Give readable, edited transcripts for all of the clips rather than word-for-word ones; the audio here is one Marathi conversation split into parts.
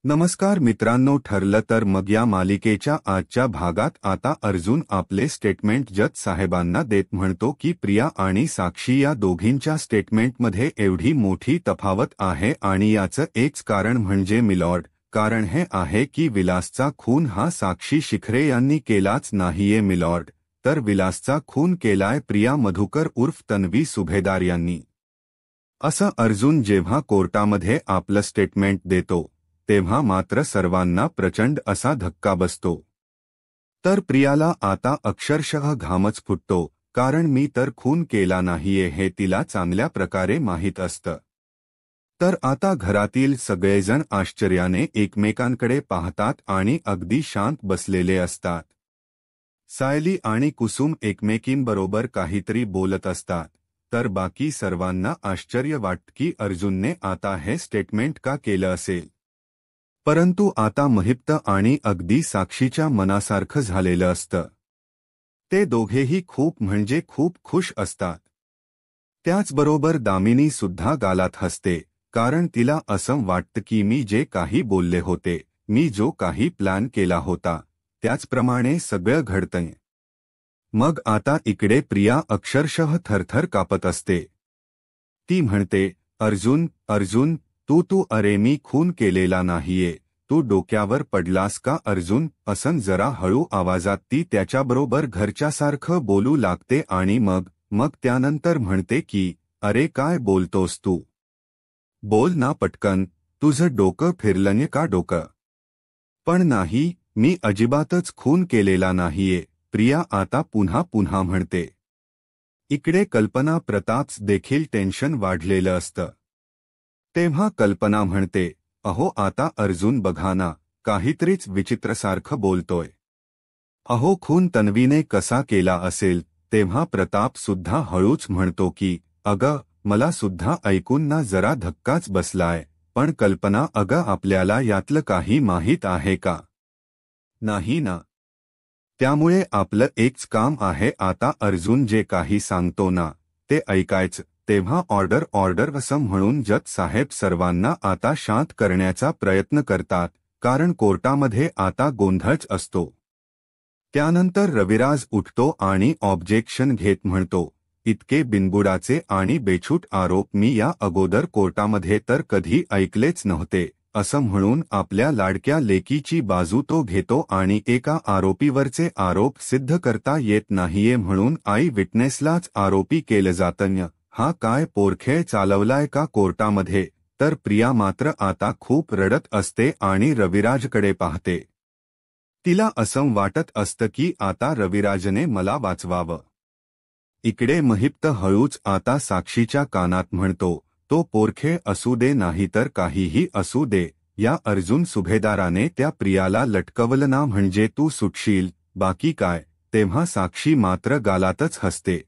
नमस्कार मित्रांनो, ठरलं तर मग या मालिकेच्या आजच्या भागात आता अर्जुन आपले स्टेटमेंट जज साहेबांना देत म्हणतो की प्रिया आणि साक्षी या दोघींच्या स्टेटमेंटमध्ये एवढी मोठी तफावत आहे आणि याचं एकच कारण म्हणजे मिलॉर्ड, कारण हे आहे की विलासचा खून हा साक्षी शिखरे यांनी केलाच नाहीये मिलॉर्ड, तर विलासचा खून केलाय प्रिया मधुकर उर्फ तन्वी सुभेदार यांनी। असं अर्जुन जेव्हा कोर्टामध्ये आपलं स्टेटमेंट देतो तेव्हा मात्र सर्वांना प्रचंड असा धक्का बसतो। तर प्रियाला आता अक्षरशः घामच फुटतो, कारण मी तर खून केला नाहीये हे तिला चांगल्या प्रकारे माहीत असतं। तर आता घरातील सगळेजण आश्चर्याने एकमेकांकडे पाहतात आणि अगदी शांत बसलेले असतात। सायली आणि कुसुम एकमेकींबरोबर काहीतरी बोलत असतात, तर बाकी सर्वांना आश्चर्य वाटतं की अर्जुनने आता हे स्टेटमेंट का केलं असेल। परंतु आता महिप्त आणि अगदी साक्षीच्या मनासारखं झालेलं असतं। ते दोघेही खूप म्हणजे खूप खुश असतात। त्याचबरोबर दामिनी सुद्धा गालात हसते, कारण तिला असं वाटतं की मी जे काही बोलले होते, मी जो काही प्लॅन केला होता, त्याचप्रमाणे सगळं घडतंय। मग आता इकडे प्रिया अक्षरशः थरथर कापत असते। ती म्हणते, अर्जुन अर्जुन तू अरे मी खून केलेला नाहीये, तू डोक्यावर पडलास का अर्जुन? असं जरा हळू आवाजात ती त्याच्याबरोबर घरच्यासारखं बोलू लागते आणि मग त्यानंतर म्हणते की अरे काय बोलतोस तू? बोल ना पटकन, तुझं डोकं फिरलंय का डोकं? पण नाही, मी अजिबातच खून केलेला नाहीये, प्रिया आता पुन्हा पुन्हा म्हणते। इकडे कल्पना प्रताप्स देखील टेन्शन वाढलेलं असतं। तेव्हा कल्पना म्हणते, अहो आता अर्जुन बघा ना, काहीतरीच विचित्रसारखं बोलतोय। अहो खून तन्वीने कसा केला असेल? तेव्हा प्रताप सुद्धा हळूच म्हणतो की अगं मला सुद्धा ऐकून ना जरा धक्काच बसलाय, पण कल्पना अगं आपल्याला यातलं काही माहीत आहे का? नाही ना। त्यामुळे आपलं एकच काम आहे आता अर्जुन जे काही सांगतो ना, ते ऐकायचं। तेव्हा ऑर्डर ऑर्डर असं म्हणून जज साहेब सर्वांना आता शांत करण्याचा प्रयत्न करतात, कारण कोर्टामध्ये आता गोंधळच असतो। त्यानंतर रविराज उठतो आणि ऑब्जेक्शन घेत म्हणतो, इतके बिनबुडाचे आणि बेछूट आरोप मी या अगोदर कोर्टामध्ये तर कधी ऐकलेच नव्हते। असं म्हणून आपल्या लाडक्या लेकीची बाजू तो घेतो आणि एका आरोपीवरचे आरोप सिद्ध करता येत नाहीये म्हणून आई विटनेसलाच आरोपी केलं जातं। हा काय पोरखेळ चालवलाय का कोर्टामध्ये? तर प्रिया मात्र आता खूप रडत असते आणि रविराजकडे पाहते। तिला असं वाटत असतं की आता रविराजने मला वाचवावं। इकडे महिप्त हळूच आता साक्षीच्या कानात म्हणतो, तो पोरखेळ असू दे नाहीतर काहीही असू दे, या अर्जुन सुभेदाराने त्या प्रियाला लटकवलं ना म्हणजे तू सुटशील, बाकी काय? तेव्हा साक्षी मात्र गालातच हसते।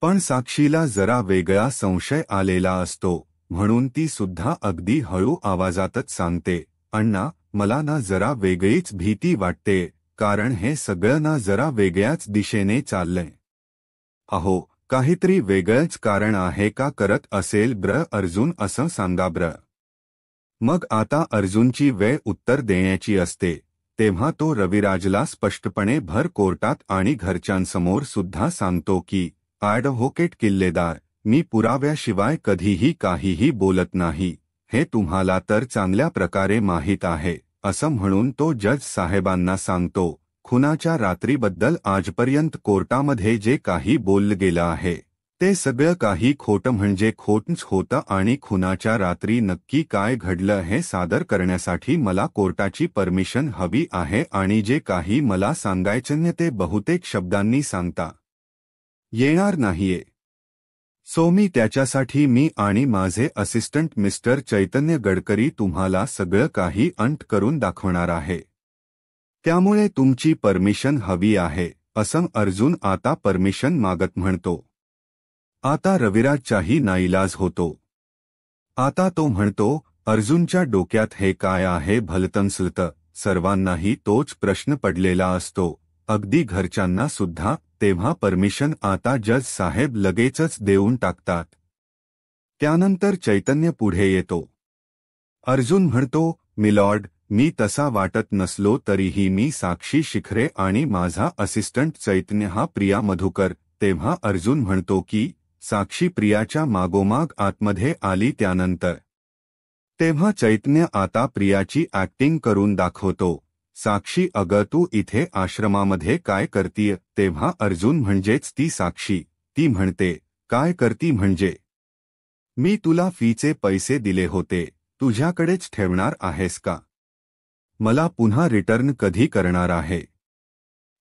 पण साक्षीला जरा वेगळा संशय आलेला असतो, म्हणून ती सुद्धा अगदी हळू आवाजातच सांगते, अण्णा मला ना जरा वेगळीच भीती वाटते, कारण हे सगळं ना जरा वेगळ्याच दिशेने चाललंय। अहो काहीतरी वेगळंच कारण आहे का करत असेल अर्जुन असं सांगा मग आता अर्जुनची वेळ उत्तर देण्याची असते, तेव्हा तो रविराजला स्पष्टपणे भर कोर्टात आणि घरच्यांसमोर सुद्धा सांगतो की ॲडव्होकेट किल्लेदार, मी पुराव्याशिवाय कधीही काहीही बोलत नाही, हे तुम्हाला तर चांगल्या प्रकारे माहीत आहे। असं म्हणून तो जज साहेबांना सांगतो, खुनाच्या रात्रीबद्दल आजपर्यंत कोर्टामध्ये जे काही बोललं गेलं आहे, ते सगळं काही खोटं म्हणजे खोटंच होतं आणि खुनाच्या रात्री नक्की काय घडलं हे सादर करण्यासाठी मला कोर्टाची परमिशन हवी आहे आणि जे काही मला सांगायचं ते बहुतेक शब्दांनी सांगता येणार नाहीये। सो त्याच्यासाठी मी आणि माझे असिस्टंट मिस्टर चैतन्य गडकरी तुम्हाला सगळं काही अंट करून दाखवणार आहे। त्यामुळे तुमची परमिशन हवी आहे, असं अर्जुन आता परमिशन मागत म्हणतो। आता रविराजचाही नाईलाज होतो। आता तो म्हणतो, अर्जुनच्या डोक्यात हे काय आहे भलतंसलतं? सर्वांनाही तोच प्रश्न पडलेला असतो, अगदी घरच्यांना सुद्धा। तेव्हा परमिशन आता जज साहेब लगेचच देऊन टाकतात। त्यानंतर चैतन्य पुढे येतो। अर्जुन म्हणतो, मिलॉर्ड, मी तसा वाटत नसलो तरीही मी साक्षी शिखरे आणि माझा असिस्टंट चैतन्य हा प्रिया मधुकर. तेव्हा अर्जुन म्हणतो की साक्षी प्रियाच्या मागोमाग आतमध्ये आली त्यानंतर. तेव्हा चैतन्य आता प्रियाची ऍक्टिंग करून दाखवतो. साक्षी, अगं तू इथे आश्रमामध्ये काय करतीय? तेव्हा अर्जुन म्हणजेच ती साक्षी, ती म्हणते, काय करती म्हणजे? मी तुला फीचे पैसे दिले होते, तुझ्याकडेच ठेवणार आहेस का? मला पुन्हा रिटर्न कधी करणार आहे?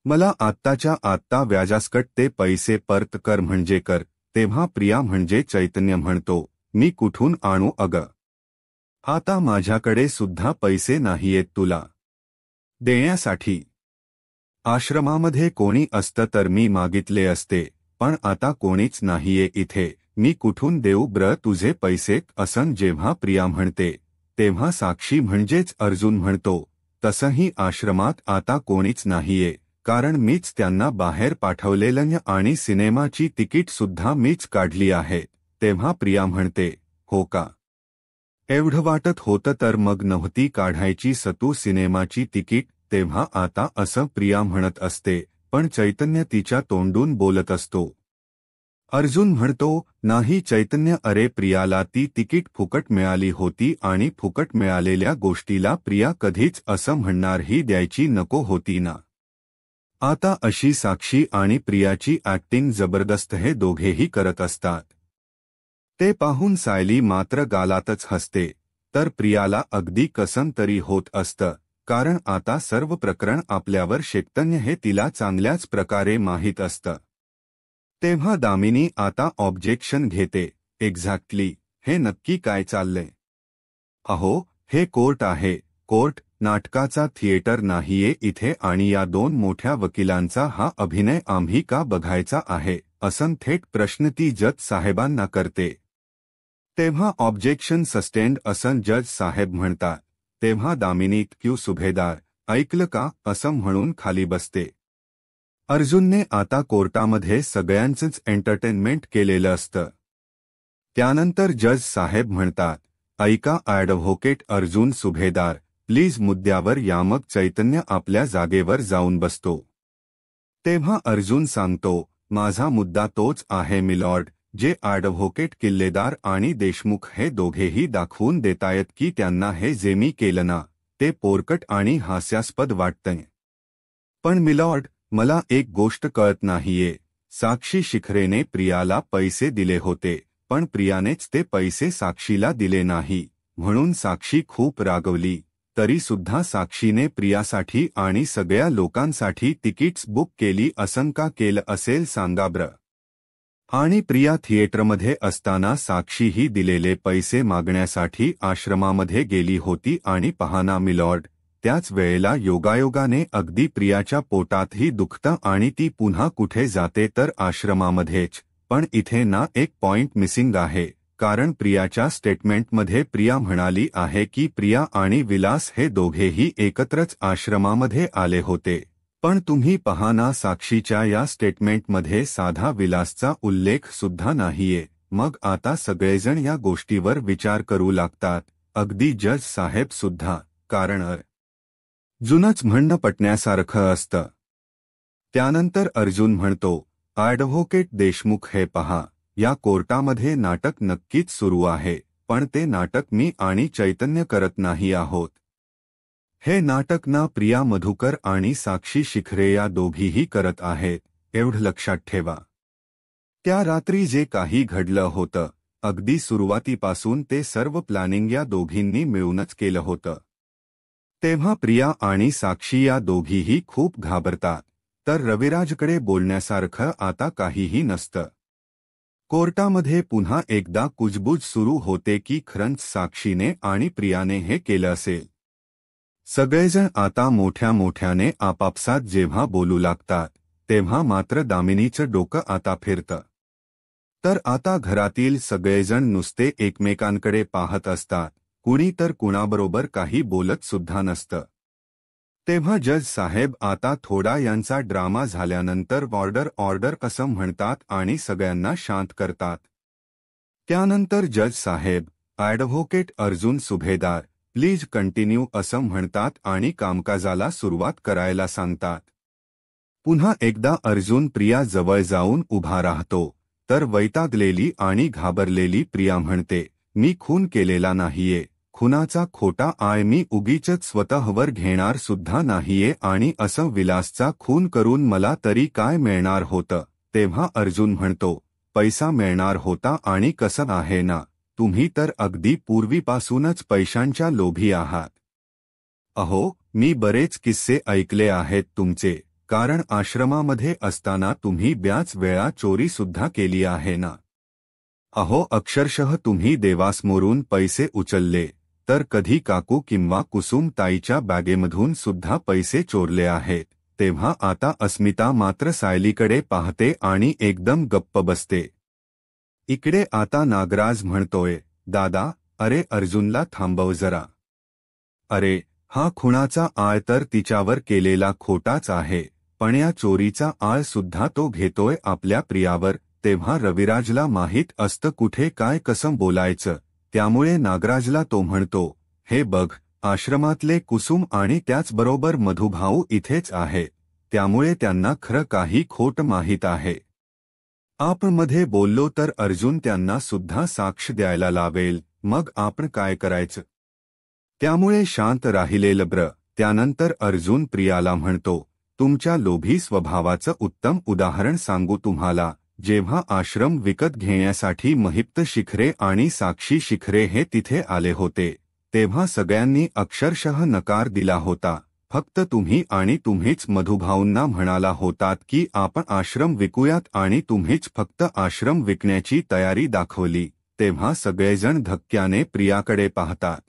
मला आत्ताच्या आत्ता व्याजासकट ते पैसे परत कर म्हणजे कर. तेव्हा प्रिया म्हणजे चैतन्य म्हणतो, मी कुठून आणू अगं? आता माझ्याकडे सुद्धा पैसे नाहीयेत तुला देण्यासाठी. आश्रमामध्ये कोणी असतं तर मी मागितले असते, पण आता कोणीच नाहीये इथे. मी कुठून देऊ ब्र तुझे पैसे? असं जेव्हा प्रिया म्हणते तेव्हा साक्षी म्हणजेच अर्जुन म्हणतो, तसंही आश्रमात आता कोणीच नाहीये, कारण मीच त्यांना बाहेर पाठवलेलं आणि सिनेमाची तिकीट सुद्धा मीच काढली आहे. तेव्हा प्रिया म्हणते, हो का? एवढं वाटत होतं तर मग नव्हती काढायची सतू सिनेमाची तिकीट? तेव्हा आता असं प्रिया म्हणत असते, पण चैतन्य तिच्या तोंडून बोलत असतो. अर्जुन म्हणतो, नाही चैतन्य, अरे प्रियाला ती तिकीट फुकट मिळाली होती आणि फुकट मिळालेल्या गोष्टीला प्रिया कधीच असं म्हणणार ही द्यायची नको होती ना. आता अशी साक्षी आणि प्रियाची ऍक्टिंग जबरदस्त हे दोघेही करत असतात. ते पाहून सायली मात्र गालातच हसते, तर प्रियाला अगदी कसं तरी होत असतं, कारण आता सर्व प्रकरण आपल्यावर शेकतन्य हे तिला चांगल्याच प्रकारे माहीत असतं. तेव्हा दामिनी आता ऑब्जेक्शन घेते, एक्झॅक्टली, हे नक्की काय चाललंय? अहो, हे कोर्ट आहे, कोर्ट, नाटकाचा थिएटर नाहीये इथे आणि या दोन मोठ्या वकिलांचा हा अभिनय आम्ही का बघायचा आहे? असं थेट प्रश्न ती जज साहेबांना करते. तेव्हा ऑब्जेक्शन सस्टेंड असं जज साहेब म्हणतात. तेव्हा दामिनी, क्यू सुभेदार, ऐकलं का? असं म्हणून खाली बसते. अर्जुनने आता कोर्टामध्ये सगळ्यांचंच एंटरटेनमेंट केलेलं असतं. त्यानंतर जज साहेब म्हणतात, ऐका ॲडव्होकेट अर्जुन सुभेदार, प्लीज मुद्द्यावर या. मग चैतन्य आपल्या जागेवर जाऊन बसतो. तेव्हा अर्जुन सांगतो, माझा मुद्दा तोच आहे मिलॉर्ड, जे ॲडव्होकेट किल्लेदार आणि देशमुख हे दोघेही दाखवून देतायत की त्यांना हे जे मी केलं ना, ते पोरकट आणि हास्यास्पद वाटतंय. पण मिलॉर्ड, मला एक गोष्ट कळत नाहीये. साक्षी शिखरेने प्रियाला पैसे दिले होते, पण प्रियानेच ते पैसे साक्षीला दिले नाही, म्हणून साक्षी खूप रागवली. तरी सुद्धा साक्षीने प्रियासाठी आणि सगळ्या लोकांसाठी तिकीट्स बुक केली. असं का केलं असेल सांगा ब्र? आणि प्रिया थिएटरमध्ये असताना साक्षी ही दिलेले पैसे मागण्यासाठी आश्रमामध्ये गेली होती आणि पहाना मिलॉर्ड, त्याच वेळेला योगायोगाने अगदी प्रियाच्या पोटातही दुखतं आणि ती पुन्हा कुठे जाते तर आश्रमामध्येच. पण इथे ना एक पॉइंट मिसिंग आहे, कारण प्रियाच्या स्टेटमेंटमध्ये प्रिया म्हणाली आहे की प्रिया आणि विलास हे दोघेही एकत्रच आश्रमामध्ये आले होते. पण तुम्ही पहाना साक्षीच्या या स्टेटमेंटमध्ये साधा विलासचा उल्लेख सुद्धा नाहीये. मग आता सगळेजण या गोष्टीवर विचार करू लागतात, अगदी जज साहेब सुद्धा, कारण जुनच म्हणणं पटण्यासारखं असतं. त्यानंतर अर्जुन म्हणतो, ॲडव्होकेट देशमुख हे पहा, या कोर्टामध्ये नाटक नक्कीच सुरू आहे, पण ते नाटक मी आणि चैतन्य करत नाही आहोत. हे नाटक ना प्रिया मधुकर आणि साक्षी शिखरे या दोघीही करत आहेत, एवढं लक्षात ठेवा. त्या रात्री जे काही घडलं होतं, अगदी सुरुवातीपासून ते सर्व प्लॅनिंग या दोघींनी मिळूनच केलं होतं. तेव्हा प्रिया आणि साक्षी या दोघीही खूप घाबरतात, तर रविराजकडे बोलण्यासारखं आता काहीही नसतं. कोर्टामध्ये पुन्हा एकदा कुजबूज सुरू होते की खरंच साक्षीने आणि प्रियाने हे केलं असेल. सगळेजण आता मोठ्या मोठ्याने आपापसात जेव्हा बोलू लागतात, तेव्हा मात्र दामिनीचं डोकं आता फिरतं. तर आता घरातील सगळेजण नुसते एकमेकांकडे पाहत असतात, कुणी तर कुणाबरोबर काही बोलत सुद्धा नसतं. तेव्हा जज साहेब आता थोडा यांचा ड्रामा झाल्यानंतर ऑर्डर ऑर्डर असं म्हणतात आणि सगळ्यांना शांत करतात. त्यानंतर जज साहेब, ॲडव्होकेट अर्जुन सुभेदार, प्लीज कंटिन्यू असं म्हणतात आणि कामकाजाला सुरुवात करायला सांगतात. पुन्हा एकदा अर्जुन प्रिया जवळ जाऊन उभा राहतो, तर वैतागलेली आणि घाबरलेली प्रिया म्हणते, मी खून केलेला नाहीये, खुनाचा खोटा आय मी उगीचच स्वतःवर घेणार सुद्धा नाहीये आणि असं विलासचा खून करून मला तरी काय मिळणार होतं. तेव्हा अर्जुन म्हणतो, पैसा मिळणार होता आणि कसं आहे ना, तुम्ही तर अगदी पूर्वीपासूनच पैशांच्या लोभी आहात. अहो, मी बरेच किस्से ऐकले आहेत तुमचे, कारण आश्रमामध्ये असताना तुम्ही बऱ्याच वेळा चोरी सुद्धा केली आहे ना. अहो, अक्षरशः तुम्ही देवासमोरून पैसे उचलले, तर कधी काकू किंवा कुसुम ताईच्या बॅगेमधून सुद्धा पैसे चोरले आहेत. तेव्हा आता अस्मिता मात्र सायलीकडे पाहते आणि एकदम गप्प बसते. इकडे आता नागराज म्हणतोय, दादा, अरे अर्जुनला थांबव जरा. अरे, हा खुनाचा आळ तर तिच्यावर केलेला खोटाच आहे, पण या चोरीचा आळ सुद्धा तो घेतोय आपल्या प्रियावर. तेव्हा रविराजला माहीत असतं कुठे काय कसं बोलायचं. त्यामुळे नागराजला तो म्हणतो, हे बघ, आश्रमातले कुसुम आणि त्याचबरोबर मधुभाऊ इथेच आहे, त्यामुळे त्यांना खरं काही खोट माहीत आहे. आपण मध्ये बोललो तर अर्जुन त्यांना सुद्धा साक्ष द्यायला लावेल, मग आपण काय करायचं. त्यामुळे शांत राहिलेलं बरं. त्यानंतर अर्जुन प्रियाला म्हणतो, तुमच्या लोभी स्वभावाचं उत्तम उदाहरण सांगू तुम्हाला. जेव्हा आश्रम विकत घेण्यासाठी महिप्त शिखरे आणि साक्षी शिखरे हे तिथे आले होते, तेव्हा सगळ्यांनी अक्षरशः नकार दिला होता. फक्त तुम्ही आणि तुम्हीच मधुभाऊंना म्हणाला होतात की आपण आश्रम विकूयात आणि तुम्हीच फक्त आश्रम विकण्याची तयारी दाखवली. तेव्हा सगळेजण धक्क्याने प्रियाकडे पाहतात.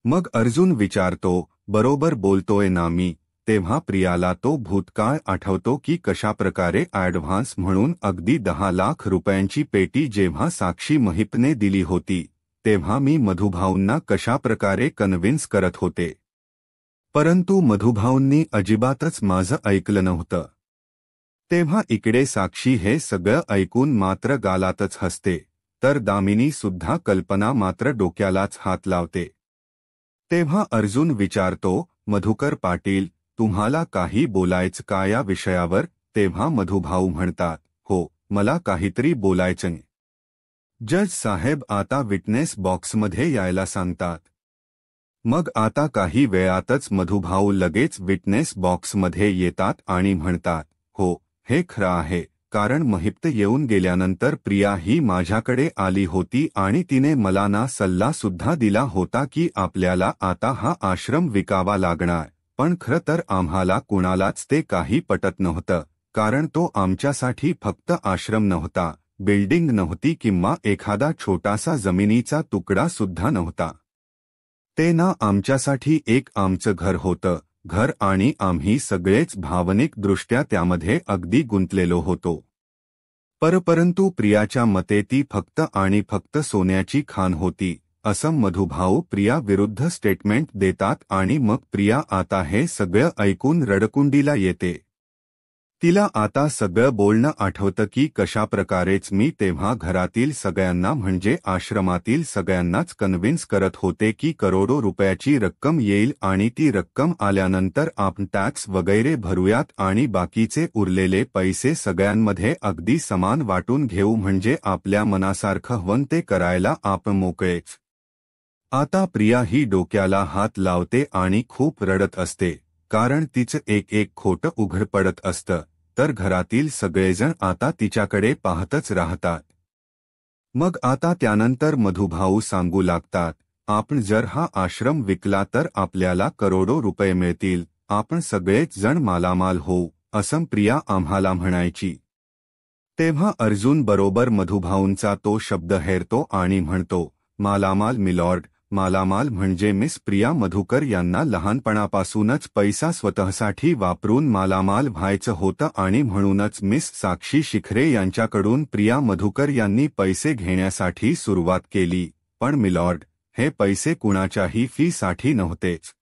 मग अर्जुन विचारतो, बरोबर बोलतोय ना मी. तेव्हा प्रियाला तो भूतकाळ आठवतो की कशाप्रकारे ॲडव्हान्स म्हणून अगदी 10 लाख रुपयांची पेटी जेव्हा साक्षी महिपने दिली होती, तेव्हा मी मधुभाऊंना कशाप्रकारे कन्व्हिन्स करत होते. परंतु मधुभाऊंनी अजिबातच माझं ऐकलं नव्हतं. तेव्हा इकडे साक्षी हे सगळं ऐकून मात्र गालातच हसते, तर दामिनी सुद्धा कल्पना मात्र डोक्यालाच हात लावते. तेव्हा अर्जुन विचारतो, मधुकर पाटील, तुम्हाला काही बोलायचं का या विषयावर. तेव्हा मधुभाऊ म्हणतात, हो, मला काहीतरी बोलायचं. जज साहेब आता विटनेस बॉक्समध्ये यायला सांगतात. मग आता काही वेळातच मधुभाऊ लगेच विटनेस बॉक्समध्ये येतात आणि म्हणतात, हो, हे खरं आहे, कारण महिप्त येऊन गेल्यानंतर प्रिया ही माझ्याकडे आली होती आणि तिने मला ना सल्ला सुद्धा दिला होता की आपल्याला आता हा आश्रम विकावा लागणार. पण खरं तर आम्हाला कुणालाच ते काही पटत नव्हतं, कारण तो आमच्यासाठी फक्त आश्रम नव्हता, बिल्डिंग नव्हती किंवा एखादा छोटासा जमिनीचा तुकडा सुद्धा नव्हता. ते ना आमच्यासाठी एक आमचं घर होतं, घर, आणि आम्ही सगळेच भावनिकदृष्ट्या त्यामध्ये अगदी गुंतलेलो होतो. परंतु प्रियाच्या मते ती फक्त आणि फक्त सोन्याची खाण होती. असं मधुभाऊ प्रिया विरुद्ध स्टेटमेंट देतात आणि मग प्रिया आता हे सगळं ऐकून रडकुंडीला येते. तिला आता सगळं बोलणं आठवतं की कशाप्रकारेच मी तेव्हा घरातील सगळ्यांना म्हणजे आश्रमातील सगळ्यांनाच कन्व्हिन्स करत होते की करोडो रुपयाची रक्कम येईल आणि ती रक्कम आल्यानंतर आपण टॅक्स वगैरे भरूयात आणि बाकीचे उरलेले पैसे सगळ्यांमध्ये अगदी समान वाटून घेऊ, म्हणजे आपल्या मनासारखं हवं ते करायला आपण मोकळेच. आता प्रिया ही डोक्याला हात लावते आणि खूप रडत असते, कारण तिचं एक एक खोटं उघड पडत असतं, तर घरातील सगळेजण आता तिच्याकडे पाहतच राहतात. मग आता त्यानंतर मधुभाऊ सांगू लागतात, आपण जर हा आश्रम विकला तर आपल्याला करोडो रुपये मिळतील, आपण सगळेच जण मालामाल होऊ, असं प्रिया आम्हाला म्हणायची. तेव्हा अर्जुन बरोबर मधुभाऊंचा तो शब्द हेरतो आणि म्हणतो, मालामाल मिलॉर्ड. मालामाल म्हणजे मिस प्रिया मधुकर यांना लहानपणापासूनच पैसा स्वतःसाठी वापरून मालामाल व्हायचं होतं आणि म्हणूनच मिस साक्षी शिखरे यांच्याकडून प्रिया मधुकर यांनी पैसे घेण्यासाठी सुरुवात केली. पण मिलॉर्ड, हे पैसे कुणाच्याही फीसाठी नव्हतेच.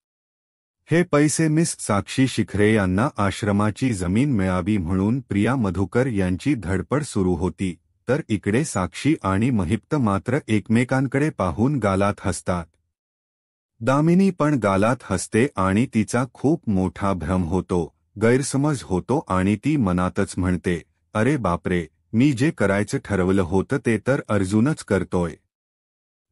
हे पैसे मिस साक्षी शिखरे यांना आश्रमाची जमीन मिळावी म्हणून प्रिया मधुकर यांची धडपड सुरू होती. तर इकडे साक्षी आणि महिप्त मात्र एकमेकांकडे पाहून गालात हसतात. दामिनी पण गालात हसते आणि तिचा खूप मोठा भ्रम होतो, गैरसमज होतो आणि ती मनातच म्हणते, अरे बापरे, मी जे करायचं ठरवलं होतं ते तर अर्जुनच करतोय.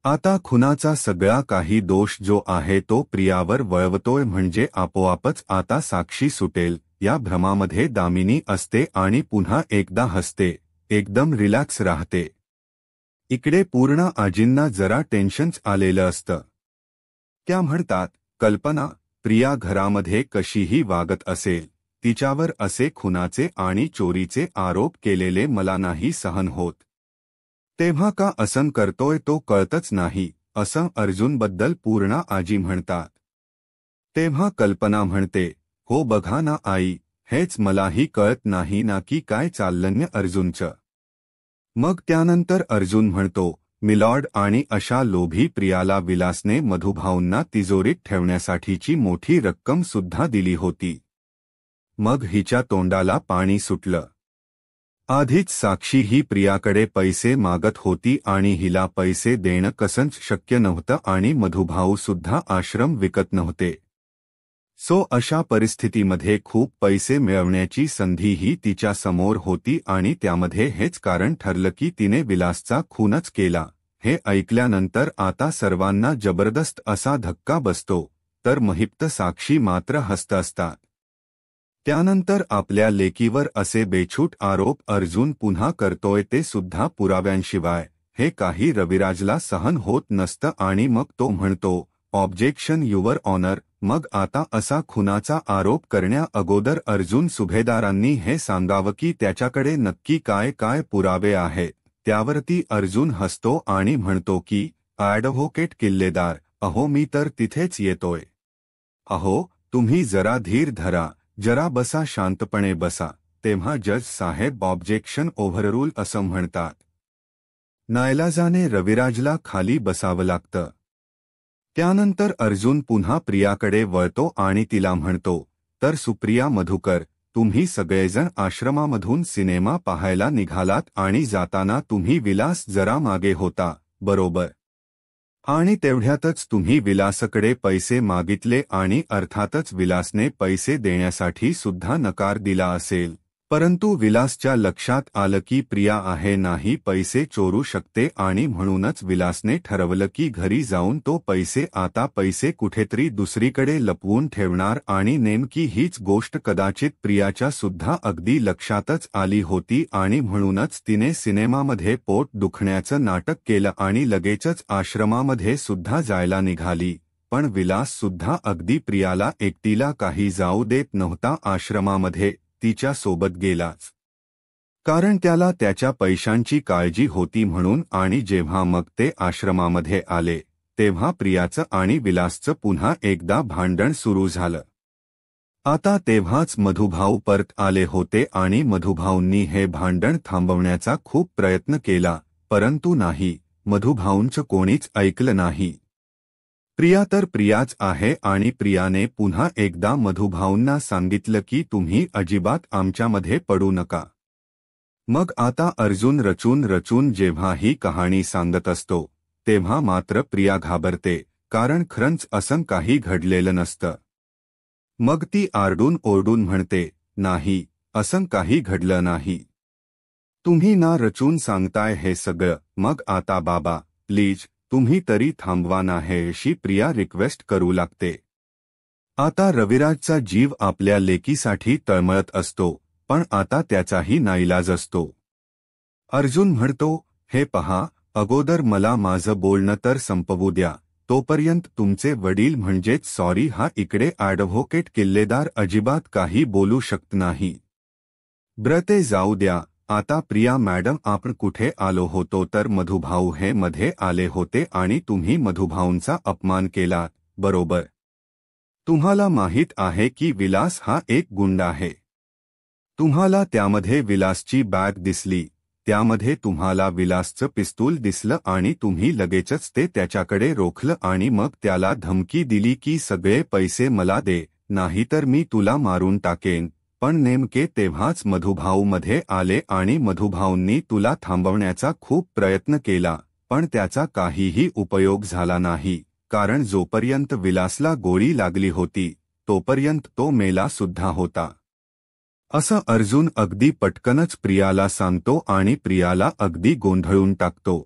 आता खुनाचा सगळा काही दोष जो आहे तो प्रियावर वळवतोय म्हणजे आपोआपच आता साक्षी सुटेल. या भ्रमामध्ये दामिनी असते आणि पुन्हा एकदा हसते, एकदम रिलॅक्स राहते. इकडे पूर्ण आजींना जरा टेन्शन्स आलेलं असतं. त्या म्हणतात, कल्पना, प्रिया घरामध्ये कशीही वागत असेल, तिच्यावर असे खुनाचे आणि चोरीचे आरोप केलेले मला नाही सहन होत. तेव्हा का असं करतोय तो कळतच नाही, असं अर्जुनबद्दल पूर्णा आजी म्हणतात. तेव्हा कल्पना म्हणते, हो बघा ना आई, हेच मलाही कळत नाही ना की काय चाललंय अर्जुनचं. मग त्यानंतर अर्जुन म्हणतो, मिलॉर्ड, आणि अशा लोभी प्रियाला विलासने मधुभाऊंना तिजोरीत ठेवण्यासाठीची मोठी रक्कम सुद्धा दिली होती. मग हिच्या तोंडाला पाणी सुटलं. आधीच साक्षी ही प्रियाकडे पैसे मागत होती आणि हिला पैसे देणं कसंच शक्य नव्हतं आणि मधुभाऊ सुद्धा आश्रम विकत नव्हते. अशा परिस्थितीमध्ये खूप पैसे मिळवण्याची संधीही तिच्या समोर होती आणि त्यामध्ये हेच कारण ठरलं की तिने विलासचा खूनच केला. हे ऐकल्यानंतर आता सर्वांना जबरदस्त असा धक्का बसतो, तर महिप्त साक्षी मात्र हसत असतात. त्यानंतर आपल्या लेकीवर असे बेछूट आरोप अर्जुन पुन्हा करतोय ते सुद्धा पुराव्यांशिवाय, हे काही रविराजला सहन होत नसतं आणि मग तो म्हणतो, ऑब्जेक्शन युवर ऑनर. मग आता असा खुनाचा आरोप करण्या अगोदर अर्जुन सुभेदारांनी हे सांगावं की त्याच्याकडे नक्की काय काय पुरावे आहेत. त्यावरती अर्जुन हसतो आणि म्हणतो की, ॲडव्होकेट किल्लेदार, अहो मी तर तिथेच येतोय. अहो, तुम्ही जरा धीर धरा, जरा बसा, शांतपणे बसा. तेव्हा जज साहेब ऑब्जेक्शन ओव्हररूल असं म्हणतात. नाईलाजाने रविराजला खाली बसावं लागतं. त्यानंतर अर्जुन पुन्हा प्रियाकडे वळतो आणि तिला म्हणतो, तर सुप्रिया मधुकर, तुम्ही सगळेजण आश्रमामधून सिनेमा पाहायला निघालात आणि जाताना तुम्ही विलास जरा मागे होता, बरोबर? आणि तेवढ्यातच तुम्ही विलासकडे पैसे मागितले आणि अर्थातच विलासने पैसे देण्यासाठी सुद्धा नकार दिला असेल. परंतु विलासच्या लक्षात आलं की प्रिया आहे नाही पैसे चोरू शकते आणि म्हणूनच विलासने ठरवलं की घरी जाऊन तो पैसे कुठेतरी दुसरीकडे लपवून ठेवणार आणि नेमकी हीच गोष्ट कदाचित प्रियाच्या सुद्धा अगदी लक्षातच आली होती आणि म्हणूनच तिने सिनेमामध्ये पोट दुखण्याचं नाटक केलं आणि लगेचच आश्रमामध्ये सुद्धा जायला निघाली. पण विलास सुद्धा अगदी प्रियाला एकटीला काही जाऊ देत नव्हता आश्रमामध्ये, तिच्या सोबत गेलाच. कारण त्याला त्याच्या पैशांची काळजी होती म्हणून. आणि जेव्हा मग ते आश्रमामध्ये आले तेव्हा प्रियाचं आणि विलासचं पुन्हा एकदा भांडण सुरू झालं. आता तेव्हाच मधुभाऊ परत आले होते आणि मधुभाऊंनी हे भांडण थांबवण्याचा खूप प्रयत्न केला, परंतु नाही, मधुभाऊंचं कोणीच ऐकलं नाही. प्रिया तर प्रियाच आहे आणि प्रियाने पुन्हा एकदा मधुभाऊंना सांगितलं की तुम्ही अजिबात आमच्यामध्ये पडू नका. मग आता अर्जुन रचून जेव्हा ही कहाणी सांगत असतो तेव्हा मात्र प्रिया घाबरते, कारण खरंच असं काही घडलेलं नसतं. मग ती आरडून ओरडून म्हणते, नाही, असं काही घडलं नाही. तुम्ही ना रचून सांगताय हे सगळं. मग आता बाबा, प्लीज तुम्ही तरी थांबवा ना, हे अशी प्रिया रिक्वेस्ट करू लागते. आता रविराजचा जीव आपल्या लेकीसाठी तळमळत असतो, पण आता त्याचाही नाईलाज असतो. अर्जुन म्हणतो, हे पहा, अगोदर मला माझं बोलणं तर संपवू द्या, तोपर्यंत तुमचे वडील म्हणजेच सॉरी हा इकडे ॲडव्होकेट किल्लेदार अजिबात काही बोलू शकत नाही. ब्रते जाऊ द्या. आता प्रिया मॅडम, आपण कुठे आलो होतो तर मधुभाऊ हे मध्ये आले होते आणि तुम्ही मधुभाऊंचा अपमान केला, बरोबर? तुम्हाला माहीत आहे की विलास हा एक गुंड आहे. तुम्हाला त्यामध्ये विलासची बॅग दिसली, त्यामध्ये तुम्हाला विलासचं पिस्तूल दिसलं आणि तुम्ही लगेचच ते त्याच्याकडे रोखलं आणि मग त्याला धमकी दिली की सगळे पैसे मला दे, नाहीतर मी तुला मारून टाकेन. पण नेमके तेव्हाच मधुभाऊ मध्ये आले आणि मधुभाऊंनी तुला थांबवण्याचा खूप प्रयत्न केला, पण त्याचा काहीही उपयोग झाला नाही. कारण जोपर्यंत विलासला गोळी लागली होती तोपर्यंत तो मेला सुद्धा होता असं अर्जुन अगदी पटकनच प्रियाला सांगतो आणि प्रियाला अगदी गोंधळून टाकतो।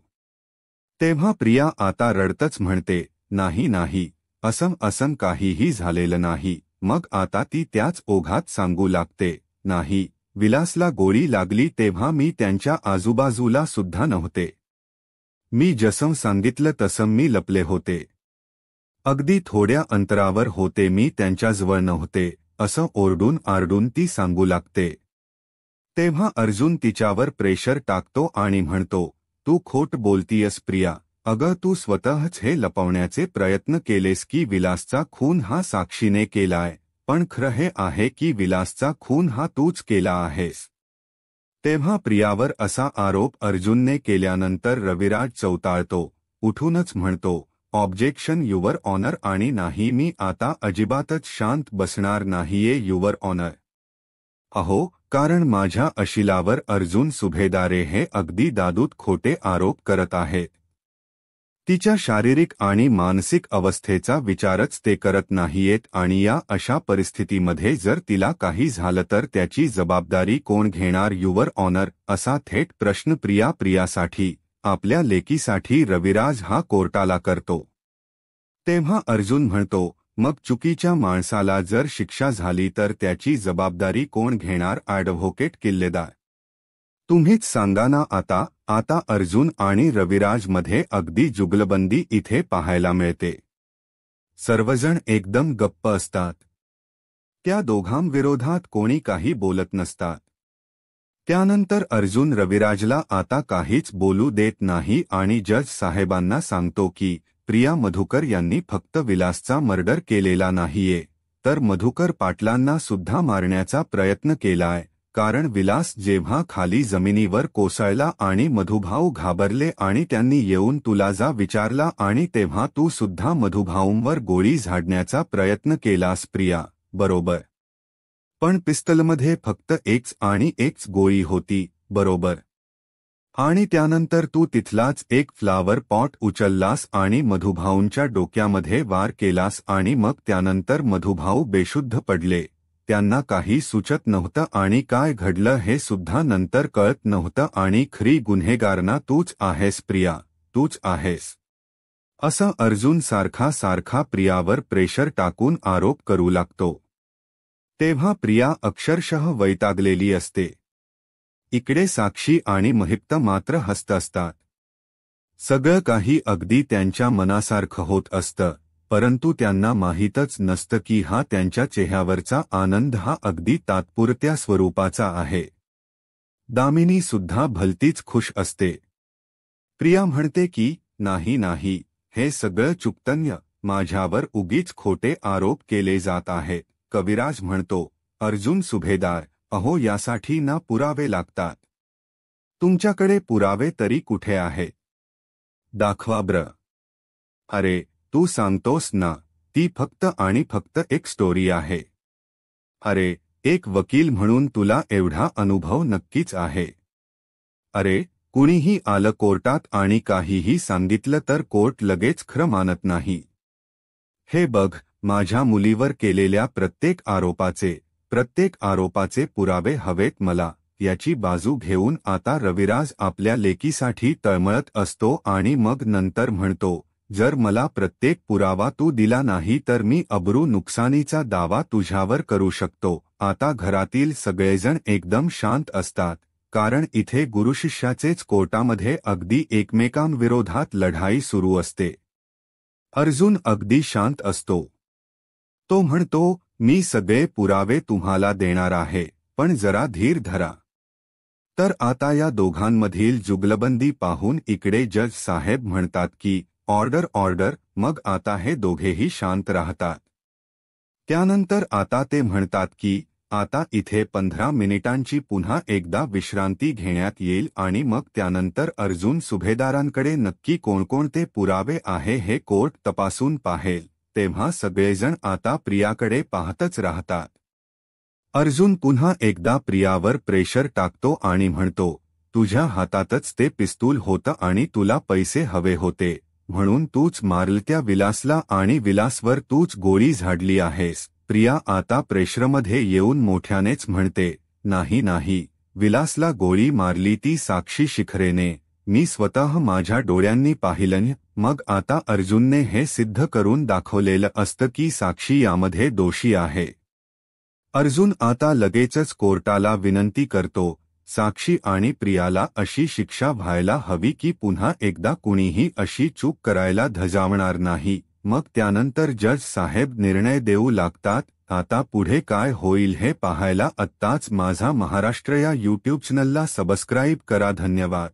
तेव्हा प्रिया आता रडतच म्हणते, नाही नाही, असं काहीही झालेलं नाही। मग आता ती त्याच ओघात सांगू लागते, नाही, विलासला गोळी लागली तेव्हा मी त्यांच्या आजूबाजूला सुद्धा नव्हते। मी जसं सांगितलं तसं मी लपले होते। अगदी थोड्या अंतरावर होते, मी त्यांच्याजवळ नव्हते, असं ओरडून आरडून ती सांगू लागते। तेव्हा अर्जुन तिच्यावर प्रेशर टाकतो आणि म्हणतो, तू खोट बोलतीयस प्रिया, अगं तू स्वतःच हे लपवण्याचे प्रयत्न केलेस की विलासचा खून हा साक्षीने केलाय, पण खरं हे आहे की विलासचा खून हा तूच केला आहेस। तेव्हा प्रियावर असा आरोप अर्जुनने केल्यानंतर रविराज चौताळतो, उठूनच म्हणतो, ऑब्जेक्शन युवर ऑनर, आणि नाही, मी आता अजिबातच शांत बसणार नाहीये युवर ऑनर। अहो, कारण माझ्या अशिलावर अर्जुन सुभेदारे हे अगदी दादूत खोटे आरोप करत आहेत। तिच्या शारीरिक आणि मानसिक अवस्थेचा विचारच ते करत नाहीयेत आणि या अशा परिस्थितीमध्ये जर तिला काही झालं तर त्याची जबाबदारी कोण घेणार युवर ऑनर, असा थेट प्रश्न प्रियासाठी, आपल्या लेकीसाठी रविराज हा कोर्टाला करतो। तेव्हा अर्जुन म्हणतो, मग चुकीच्या माणसाला जर शिक्षा झाली तर त्याची जबाबदारी कोण घेणार ॲडव्होकेट किल्लेदार? तुम्हीच सांगा ना आता। आता अर्जुन आणि रविराजमध्ये अगदी जुगलबंदी इथे पाहायला मिळते। सर्वजण एकदम गप्प असतात। त्या दोघांविरोधात कोणी काही बोलत नसतात। त्यानंतर अर्जुन रविराजला आता काहीच बोलू देत नाही आणि जज साहेबांना सांगतो की प्रिया मधुकर यांनी फक्त विलासचा मर्डर केलेला नाहीये, तर मधुकर पाटलांना सुद्धा मारण्याचा प्रयत्न केलाय, कारण विलास जेव्हा खाली जमिनीवर कोसळला आणि मधुभाऊ घाबरले आणि त्यांनी येऊन तुला जा विचारला आणि तेव्हा तू सुद्धा मधुभाऊंवर गोळी झाडण्याचा प्रयत्न केलास प्रिया, बरोबर? पण पिस्तलमध्ये फक्त एकच गोळी होती, बरोबर? आणि त्यानंतर तू तिथलाच एक फ्लावर पॉट उचललास आणि मधुभाऊंच्या डोक्यामध्ये वार केलास आणि मग त्यानंतर मधुभाऊ बेशुद्ध पडले, त्यांना काही सुचत नव्हतं आणि काय घडलं हे सुद्धा नंतर कळत नव्हतं आणि खरी गुन्हेगारना तूच आहेस प्रिया, तूच आहेस। असं अर्जुन सारखा प्रियावर प्रेशर टाकून आरोप करू लागतो। तेव्हा प्रिया अक्षरशः वैतागलेली असते। इकडे साक्षी आणि महिप्त मात्र हसत असतात। सगळं काही अगदी त्यांच्या मनासारखं होत असतं, परंतु त्यांना माहीतच नसतं की हा त्यांच्या चेहऱ्यावरचा आनंद हा अगदी तात्पुरत्या स्वरूपाचा आहे। दामिनी सुद्धा भलतीच खुश असते। प्रिया म्हणते की नाही नाही, हे सगळं चुकतन्य, माझ्यावर उगीच खोटे आरोप केले जात आहेत। कविराज म्हणतो, अर्जुन सुभेदार, अहो यासाठी ना पुरावे लागतात। तुमच्याकडे पुरावे तरी कुठे आहेत? दाखवा ब्र। अरे, तू सांगतोस ना, ती फक्त आणि फक्त एक स्टोरी आहे। अरे, एक वकील म्हणून तुला एवढा अनुभव नक्कीच आहे। अरे, कुणीही आलं कोर्टात आणि काहीही सांगितलं तर कोर्ट लगेच खरं मानत नाही। हे बघ, माझ्या मुलीवर केलेल्या प्रत्येक आरोपाचे पुरावे हवेत मला। याची बाजू घेऊन आता रविराज आपल्या लेकीसाठी तळमळत असतो आणि मग नंतर म्हणतो, जर मला प्रत्येक पुरावा तू दिला नाही तर मी अब्रू नुकसानीचा दावा तुझ्यावर करू शकतो। आता घरातील सगळेजण एकदम शांत असतात, कारण इथे गुरुशिष्याचेच कोर्टामध्ये अगदी एकमेकांविरोधात लढाई सुरू असते। अर्जुन अगदी शांत असतो। तो म्हणतो, मी सगळे पुरावे तुम्हाला देणार आहे, पण जरा धीर धरा। तर आता या दोघांमधील जुगलबंदी पाहून इकडे जज साहेब म्हणतात की ऑर्डर ऑर्डर, मग आता हे दोघेही शांत राहतात। त्यानंतर आता ते म्हणतात की आता इथे 15 मिनिटांची पुन्हा एकदा विश्रांती घेण्यात येईल आणि मग त्यानंतर अर्जुन सुभेदारांकडे नक्की कोणकोणते पुरावे आहे हे कोर्ट तपासून पाहेल। तेव्हा सगळेजण आता प्रियाकडे पाहतच राहतात। अर्जुन पुन्हा एकदा प्रियावर प्रेशर टाकतो आणि म्हणतो, तुझ्या हातातच ते पिस्तूल होतं आणि तुला पैसे हवे होते, म्हणून तूच मारल त्या विलासला आणि विलासवर तूच गोळी झाडली आहेस. प्रिया आता प्रेशरमध्ये येऊन मोठ्यानेच म्हणते, नाही नाही, विलासला गोळी मारली ती साक्षी शिखरेने. मी स्वतः माझ्या डोळ्यांनी पाहिलं. मग आता अर्जुनने हे सिद्ध करून दाखवलेलं असतं की साक्षी यामध्ये दोषी आहे. अर्जुन आता लगेचच कोर्टाला विनंती करतो, साक्षी आणि प्रियाला अशी शिक्षा व्हायला हवी की पुन्हा एकदा कुणीही अशी चूक करायला धजावणार नाही. मग त्यानंतर जज साहेब निर्णय देऊ लागतात. आता पुढे काय होईल हे पाहायला आत्ताच माझा महाराष्ट्र या यूट्यूब चॅनलला सबस्क्राईब करा. धन्यवाद.